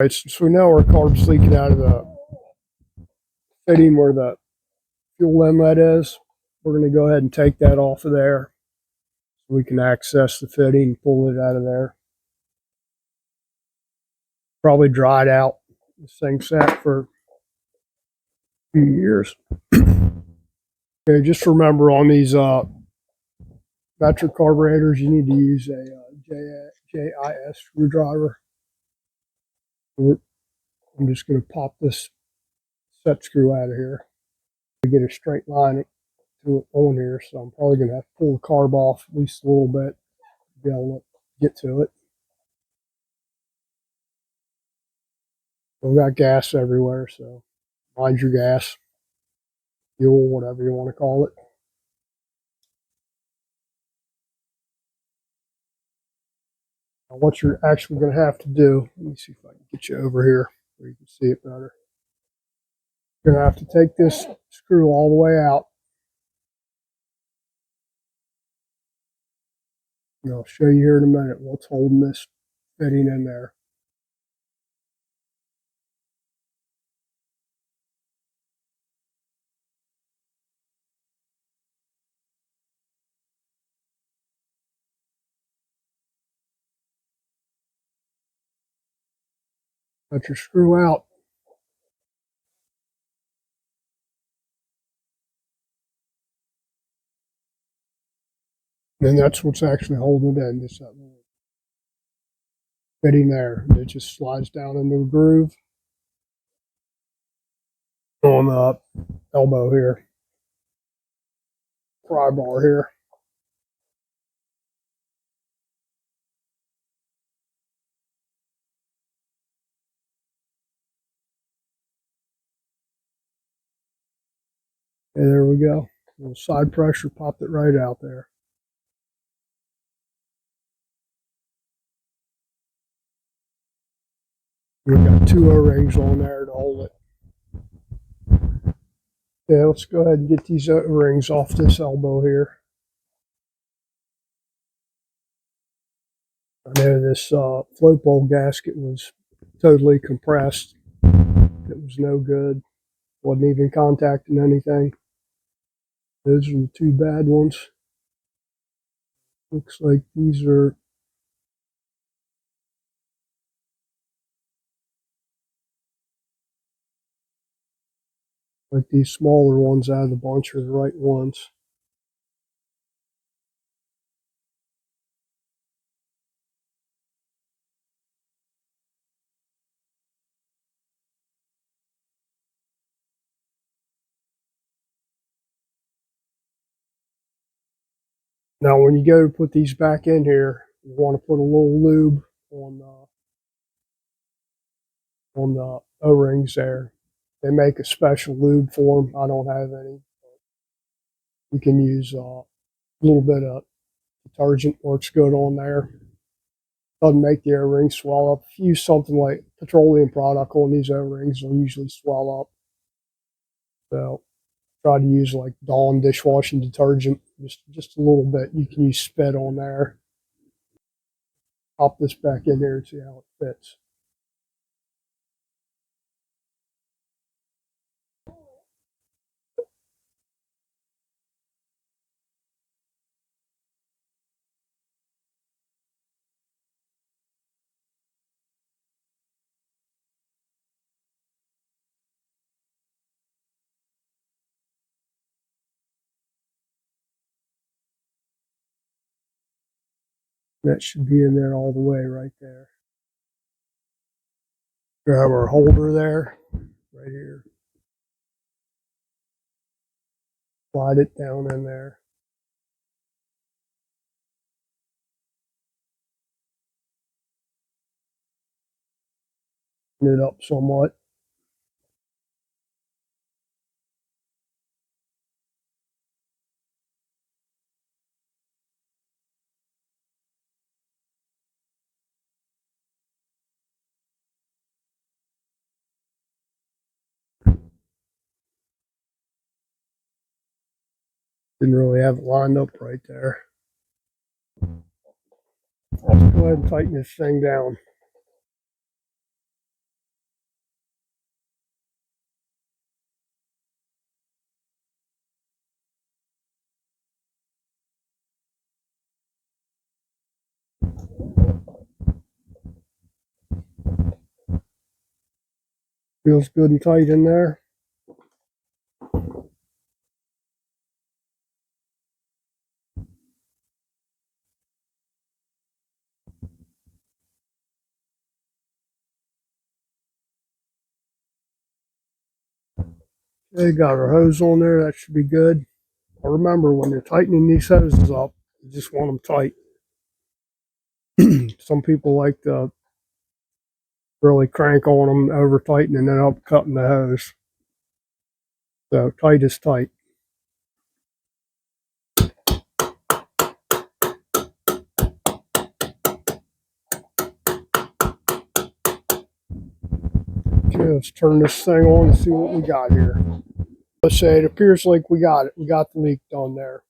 Right, so we know our carb's leaking out of the fitting where the fuel inlet is. We're going to go ahead and take that off of there so we can access the fitting and pull it out of there. Probably dried out. This thing sat for a few years. Okay, just remember on these metric carburetors, you need to use a JIS screwdriver. I'm just going to pop this set screw out of here to get a straight line to it on here. So I'm probably going to have to pull the carb off at least a little bit to be able to get to it. We've got gas everywhere, so mind your gas, fuel, whatever you want to call it. Now, what you're actually going to have to do, let me see if I can get you over here where you can see it better. You're going to have to take this screw all the way out. And I'll show you here in a minute what's holding this fitting in there. Let your screw out. And that's what's actually holding it in, just that little fitting there. It just slides down into the groove on the elbow here, pry bar here. And there we go. A little side pressure popped it right out there. We've got 2 O-rings on there to hold it. Yeah, let's go ahead and get these O-rings off this elbow here. I know this float bowl gasket was totally compressed. It was no good. Wasn't even contacting anything. Those are the 2 bad ones. Looks like these are like these smaller ones out of the bunch are the right ones. Now, when you go to put these back in here, you want to put a little lube on the O-rings there. They make a special lube for them. I don't have any. You can use a little bit of detergent, works good on there. Doesn't make the O-rings swell up. If you use something like petroleum product on these O-rings, they'll usually swell up. So try to use like Dawn dishwashing detergent, just a little bit. You can use spit on there. Pop this back in there and see how it fits. That should be in there all the way right there. Grab our holder there, right here. Slide it down in there. It up somewhat. Didn't really have it lined up right there. Let's go ahead and tighten this thing down. Feels good and tight in there. Okay, got our hose on there. That should be good. Remember, when you're tightening these hoses up, you just want them tight. Some people like to really crank on them, over tighten, and then up cutting the hose. So tight is tight. Okay, let's turn this thing on and see what we got here. Let's say it appears like we got it. We got the leak done there.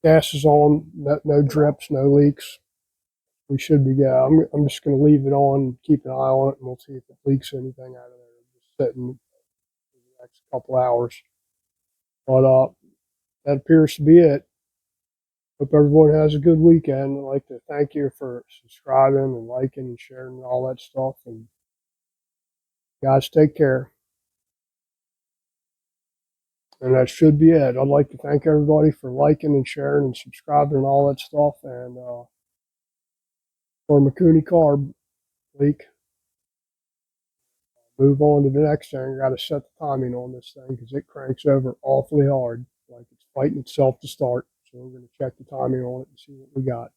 Gas is on, no drips, no leaks. We should be good. I'm just going to leave it on, keep an eye on it, and we'll see if it leaks anything out of there. Just sitting for the next couple hours. But that appears to be it. Hope everyone has a good weekend. I'd like to thank you for subscribing and liking and sharing and all that stuff. And guys, take care. And that should be it. I'd like to thank everybody for liking and sharing and subscribing and all that stuff. And for Mikuni carb leak, move on to the next thing. Got to set the timing on this thing because it cranks over awfully hard, like it's fighting itself to start. So we're going to check the timing on it and see what we got.